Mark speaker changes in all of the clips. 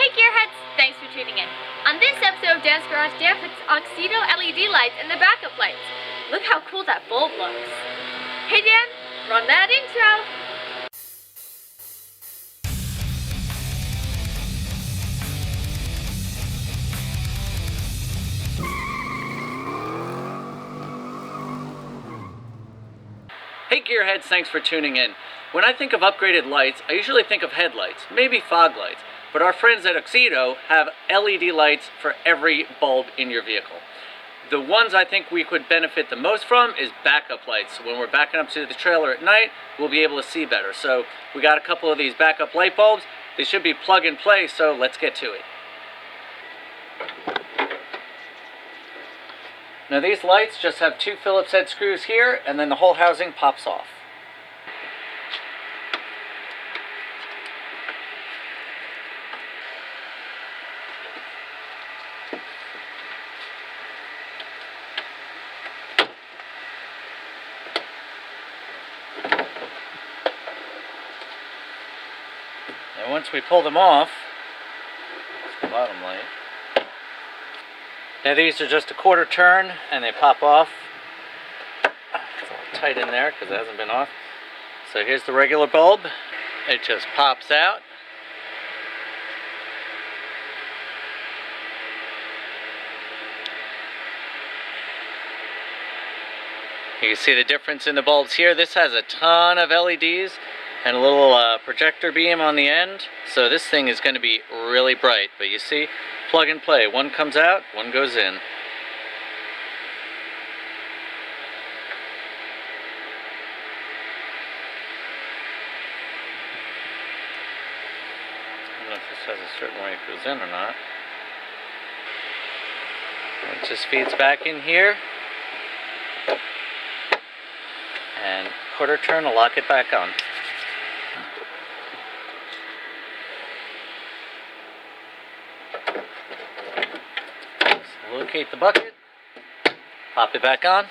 Speaker 1: Hey Gearheads, thanks for tuning in. On this episode of Dance Garage, Dan puts Auxito LED lights in the backup lights. Look how cool that bulb looks. Hey Dan, run that intro.
Speaker 2: Hey Gearheads, thanks for tuning in. When I think of upgraded lights, I usually think of headlights, maybe fog lights, but our friends at Auxito have LED lights for every bulb in your vehicle. The ones I think we could benefit the most from is backup lights. So when we're backing up to the trailer at night, we'll be able to see better. So we got a couple of these backup light bulbs. They should be plug and play, so let's get to it. Now these lights just have two Phillips head screws here, and then the whole housing pops off. And once we pull them off, the bottom light. Now these are just a quarter turn and they pop off. It's all tight in there because it hasn't been off. So here's the regular bulb. It just pops out. You can see the difference in the bulbs here. This has a ton of LEDs and a little projector beam on the end. So this thing is going to be really bright. But you see, plug and play. One comes out, one goes in. I don't know if this has a certain way it goes in or not. It just feeds back in here. And quarter turn to lock it back on. Locate the bucket, pop it back on.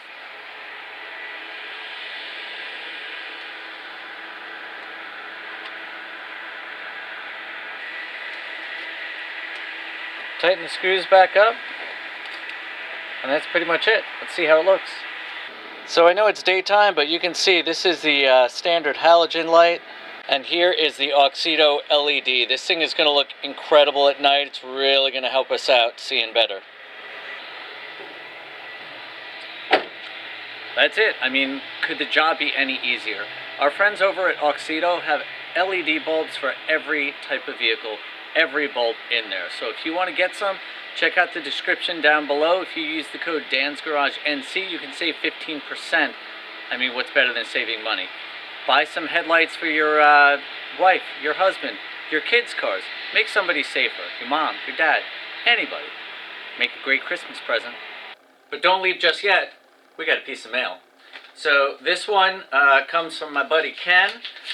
Speaker 2: Tighten the screws back up, and that's pretty much it. Let's see how it looks. So I know it's daytime, but you can see this is the standard halogen light, and here is the Auxito LED. This thing is going to look incredible at night. It's really going to help us out seeing better. That's it. I mean, could the job be any easier? Our friends over at Auxito have LED bulbs for every type of vehicle, every bulb in there. So if you want to get some, check out the description down below. If you use the code DansgarageNC, you can save 15%. I mean, what's better than saving money? Buy some headlights for your wife, your husband, your kids' cars. Make somebody safer. Your mom, your dad, anybody. Make a great Christmas present. But don't leave just yet. We got a piece of mail. So this one comes from my buddy Ken,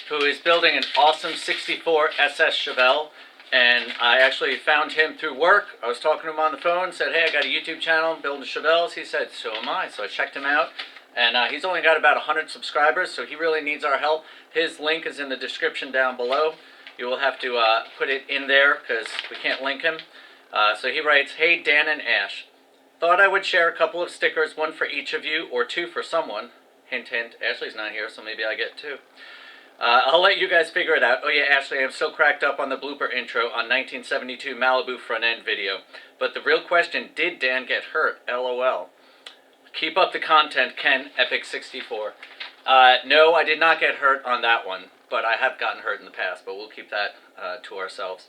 Speaker 2: who is building an awesome 64 SS Chevelle. And I actually found him through work. I was talking to him on the phone, said, hey, I got a YouTube channel, building Chevelles. He said, so am I. So I checked him out. And he's only got about 100 subscribers, so he really needs our help. His link is in the description down below. You will have to put it in there because we can't link him. So he writes, hey, Dan and Ash. Thought I would share a couple of stickers, one for each of you, or two for someone. Hint, hint. Ashley's not here, so maybe I get two. I'll let you guys figure it out. Oh yeah, Ashley, I'm so cracked up on the blooper intro on 1972 Malibu front end video. But the real question, did Dan get hurt? LOL. Keep up the content, Ken, Epic64. No, I did not get hurt on that one, but I have gotten hurt in the past, but we'll keep that to ourselves.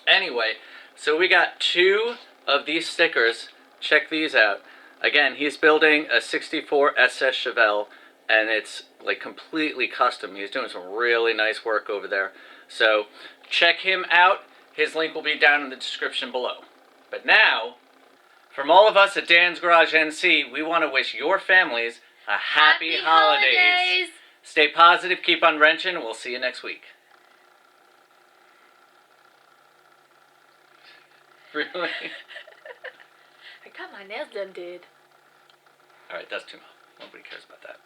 Speaker 2: Anyway, so we got two of these stickers. Check these out. Again, he's building a 64 SS Chevelle, and it's like completely custom. He's doing some really nice work over there. So check him out. His link will be down in the description below. But now, from all of us at Dan's Garage NC, we want to wish your families a happy holidays. Stay positive, keep on wrenching, and we'll see you next week. Really?
Speaker 1: I got my nails done, dude.
Speaker 2: Alright, that's too much. Nobody cares about that.